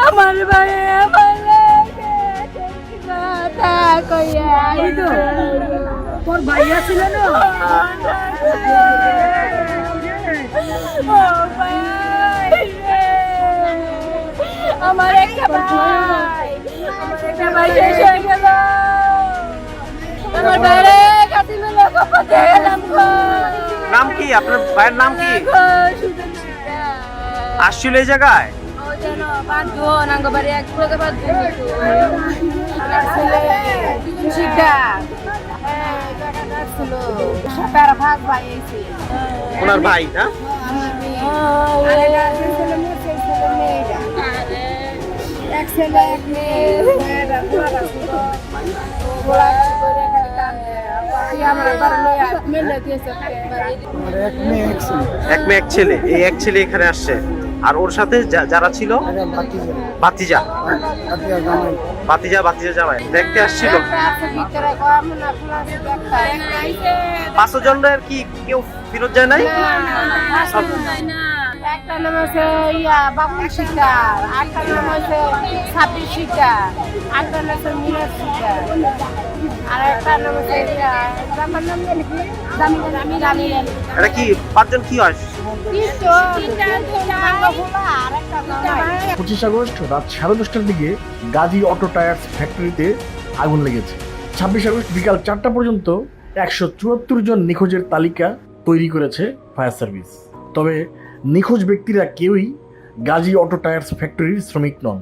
আমার ভাই আমার কথা কইয়া তোর ভাইয়া ছিল না? ও ভাই রে, আমার একটা ভাই শেষ হয়ে গেল। আমার বাইরে কাছে লোক পথে গেলাম গো। নাম কি আপনার ভাইয়ের নাম কি? গো, সুজন শিকদার। আসছিল এই জায়গায়? ও যেন বাঁধো নাঙ্গবাড়ি এক পুরোকে বাঁধো আমার ছেলে সুজন শিকদার। হ্যাঁ, এই জায়গাটা ছিল। তার ভাগ ভাই এসে। ওনার ভাই না? আমার মেয়ে। আর এটা ছেলে মরছে, ছেলে মেয়েটা। এক ছেলে এক মেয়ে, মেয়েটা পোলাটা ছিল। পোলা করে খালি কান্দে। এই আমার আবার লইয়া মেলে দিয়েছে একবারে। এক মেয়ে এক ছেলে, এই এক ছেলে এখানে আসছে। আর ওর সাথে যারা ছিল ভাতিজা ভাতিজা জামাই দেখতে আসছিল। একটা আছে ভিতরে কম না পোলা আছে একটা। 5 জনের কি কেউ ফিরত যায় নাই? একটা নাম আছে বাবুল শিকার, একটা নাম আছে সাবির শিকার, একটা নাম আছে মিনার শিকার, আর একটা নাম আছে আমার নাম জানি কি জানি এটা কি 5 জন কি হয়? 25 আগস্ট রাত 10:30টার দিকে গাজী অটো টায়ার্স ফ্যাক্টরিতে আগুন লেগেছে। 26 আগস্ট বিকাল 4টা পর্যন্ত 174 জন নিখোঁজের তালিকা তৈরি করেছে ফায়ার সার্ভিস। তবে নিখোঁজ ব্যক্তিরা কেউই গাজী অটো টায়ার্স ফ্যাক্টরির শ্রমিক নন।